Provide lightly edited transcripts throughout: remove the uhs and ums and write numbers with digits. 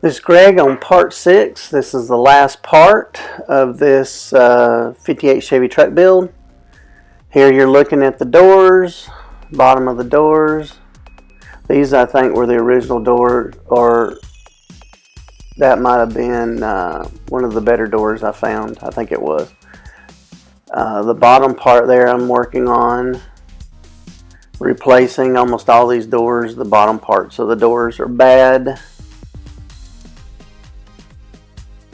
This is Greg on part 6. This is the last part of this 58 Chevy truck build. Here you're looking at the doors, bottom of the doors. These I think were the original doors, or that might have been one of the better doors I found. I think it was. The bottom part there I'm working on replacing almost all these doors. The bottom parts of the doors are bad.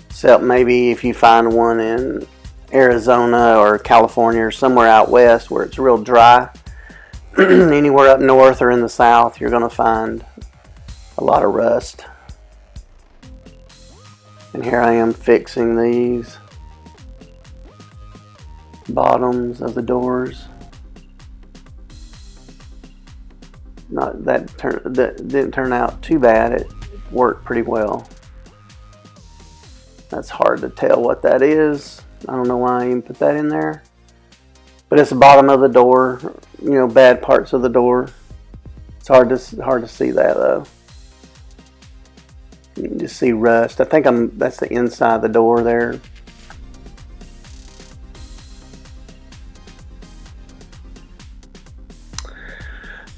Except maybe if you find one in Arizona or California or somewhere out west where it's real dry. Anywhere up north or in the south, you're going to find a lot of rust. And here I am fixing these bottoms of the doors. That didn't turn out too bad. It worked pretty well. That's hard to tell what that is. I don't know why I even put that in there. But it's the bottom of the door, bad parts of the door. It's hard to see that though. You can just see rust. I think that's the inside of the door there.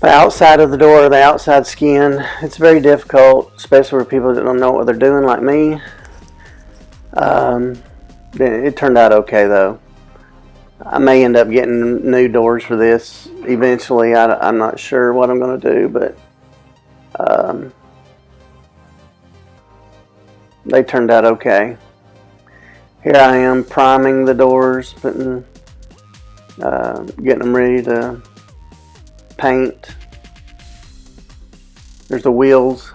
The outside of the door, the outside skin, it's very difficult, especially for people that don't know what they're doing like me. It turned out okay though. I may end up getting new doors for this eventually. I'm not sure what I'm going to do, but they turned out okay. Here I am priming the doors, getting them ready to paint. There's the wheels,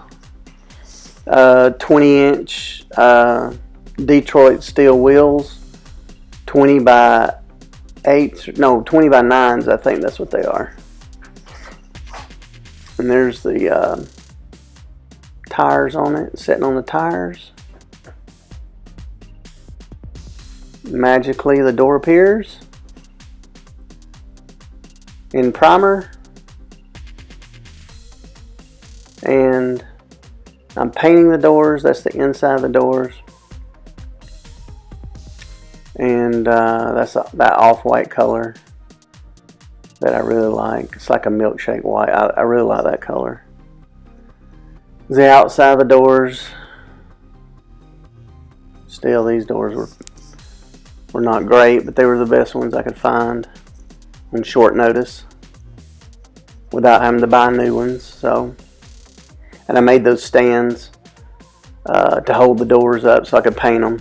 20-inch Detroit steel wheels, 20 by 9s, I think that's what they are. And there's the tires on it, sitting on the tires. Magically the door appears in primer. And I'm painting the doors. That's the inside of the doors. And that's that off-white color that I really like. It's like a milkshake white. I really like that color. The outside of the doors. Still, these doors were not great, but they were the best ones I could find on short notice without having to buy new ones. So, and I made those stands to hold the doors up so I could paint them.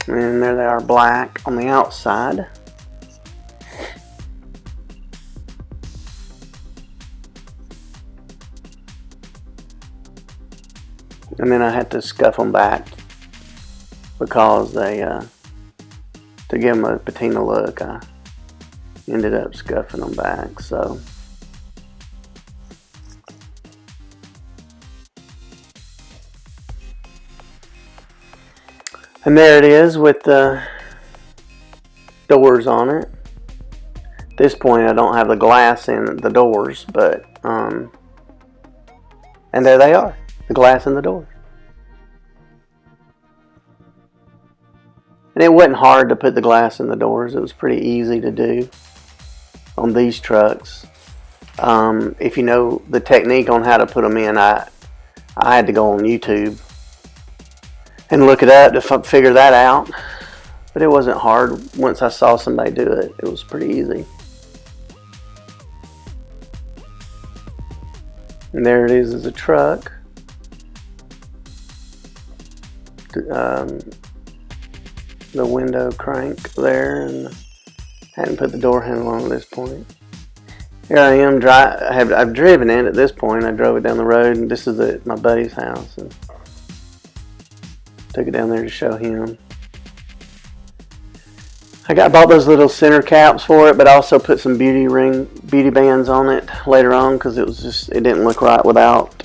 And there they are, black on the outside. And then I had to scuff them back because they, to give them a patina look, I ended up scuffing them back. So. And there it is with the doors on it. At this point I don't have the glass in the doors, but and there they are, the glass in the doors. And it wasn't hard to put the glass in the doors. It was pretty easy to do on these trucks. If you know the technique on how to put them in, I had to go on YouTube and look it up to figure that out. But it wasn't hard. Once I saw somebody do it, it was pretty easy. And there it is as a truck. The window crank there, and hadn't put the door handle on at this point. Here I am, I've driven it at this point. I drove it down the road, and this is at my buddy's house. And took it down there to show him. I bought those little center caps for it, but I also put some beauty bands on it later on because it didn't look right without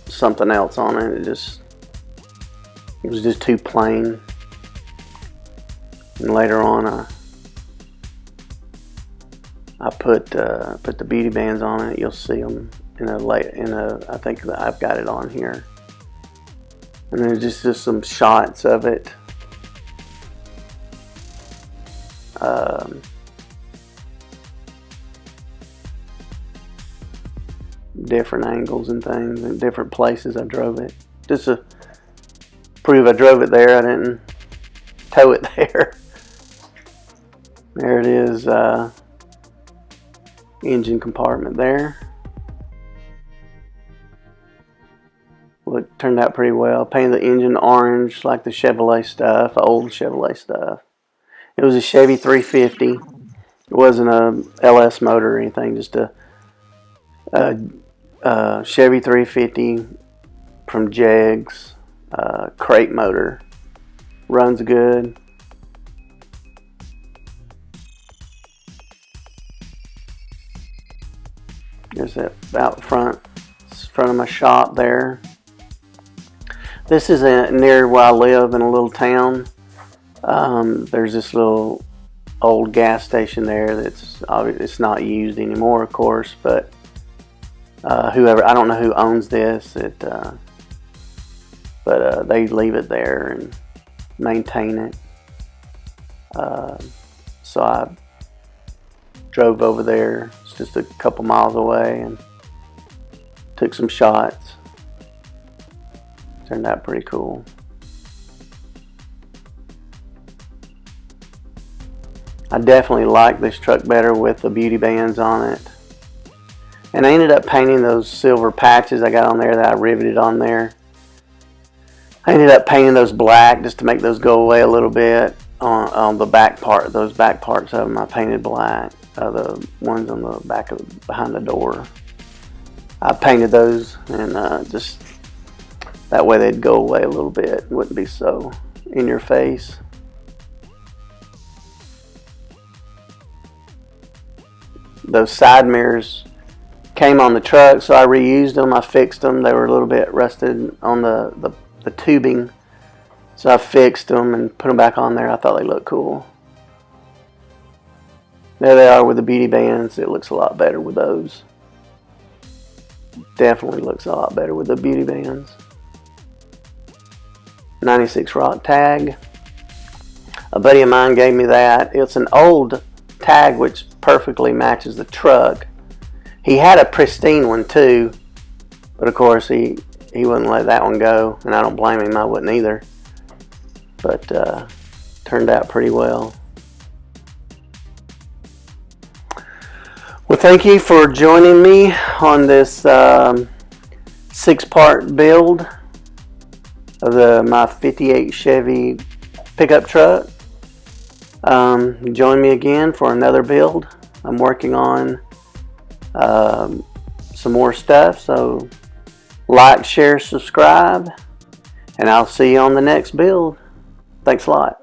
something else on it. It was just too plain. And later on I I put the beauty bands on it. You'll see them I think that I've got it on here. And then just some shots of it. Different angles and things and different places I drove it. Just to prove I drove it there. I didn't tow it there. There it is, engine compartment there. Well, it turned out pretty well. Painted the engine orange like the Chevrolet stuff, old Chevrolet stuff. It was a Chevy 350. It wasn't a LS motor or anything, just a Chevy 350 from Jegs, crate motor. Runs good. There's that out front of my shop there. This is near where I live in a little town. There's this little old gas station there it's not used anymore, of course, but whoever, I don't know who owns this, but they leave it there and maintain it. So I drove over there. It's just a couple miles away and took some shots. Turned out pretty cool. I definitely like this truck better with the beauty bands on it. And I ended up painting those silver patches I got on there that I riveted on there. I ended up painting those black just to make those go away a little bit on the back part. Those back parts of them I painted black. The ones on the back behind the door, I painted those, and just that way they'd go away a little bit. Wouldn't be so in your face. Those side mirrors came on the truck, so I reused them. I fixed them. They were a little bit rusted on the tubing, so I fixed them and put them back on there. I thought they looked cool. There they are with the beauty bands. It looks a lot better with those. Definitely looks a lot better with the beauty bands. 96 rock tag. A buddy of mine gave me that. It's an old tag which perfectly matches the truck. He had a pristine one too, but of course he wouldn't let that one go, and I don't blame him. I wouldn't either. But turned out pretty well. Well, thank you for joining me on this 6-part build of my 58 Chevy pickup truck. Join me again for another build. I'm working on some more stuff, so like, share, subscribe, and I'll see you on the next build. Thanks a lot.